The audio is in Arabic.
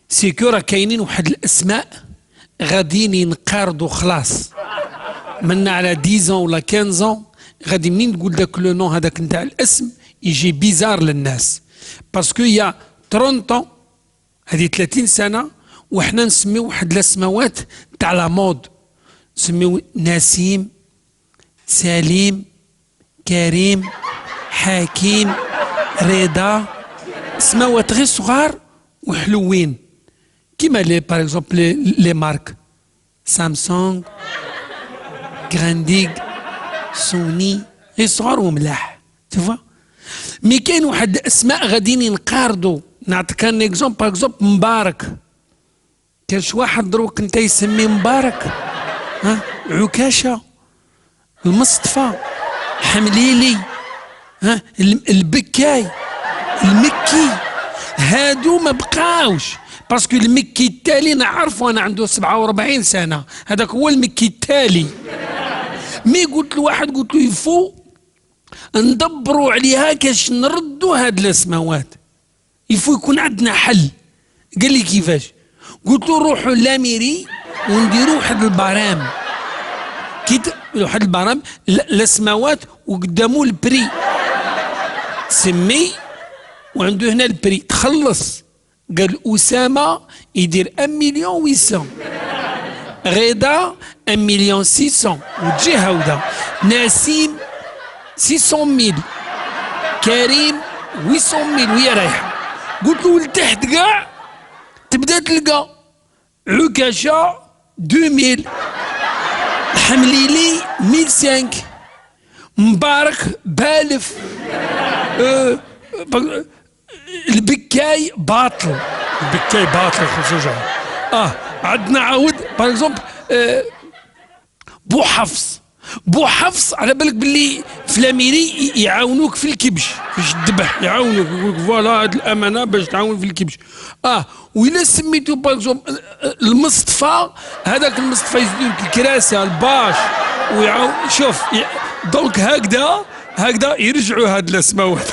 سيكو راه كاينين واحد الاسماء غاديين ينقرضوا خلاص منا على 10 ولا 15 غادي منين تقول داك لو نون هذاك نتاع الاسم يجي بيزار للناس باسكو يا 30 طون هذه 30 سنه وحنا نسميو واحد الاسماوات تاع لا مود نسميو نسيم سليم كريم حكيم رضا اسماوات غير صغار وحلوين كيما لي باغ اكزومبل لي مارك سامسونج غرانديك سوني غير صغار وملاح تشوفوا مي كاين واحد الاسماء غاديين ينقرضوا نعطيك ان اكزومبل باغ اكزومبل مبارك كان شي واحد دروك انت يسميه مبارك ها عكاشه المصطفى حمليلي ها البكاي المكي هادو ما بقاوش باسكو المكي التالي نعرفه انا عنده 47 سنه هذاك هو المكي التالي مي قلت له واحد قلت له يفو ندبروا عليها كاش نردوا هاد الاسماوات يفو يكون عندنا حل قال لي كيفاش قلت له روحوا لاميري ونديروا واحد البرام واحد البرام الاسماوات وقدامه البري سمي وعنده هنا البري تخلص قال أسامة يدير 1,800,000 غدا 1,600,000 وتجي هاودا نسيم 600,000 كريم 800,000 وهي رايحة قلت له لتحت كاع تبدا تلقى عكاشة 2000 حمليلي 1,500 مبارك ب1000 البكاي باطل خصوصا عندنا عاود باغ اكزومبل بو حفص على بالك باللي في لاميري يعاونوك في الكبش باش تذبح يعاونوك يقول لك فوالا هاد الامانه باش تعاون في الكبش وإلا سميتو باغ اكزومبل المصطفى هذاك المصطفى يزيدو لك الكراسه الباش ويعاون شوف دونك هكذا يرجعوا هاد الاسماوات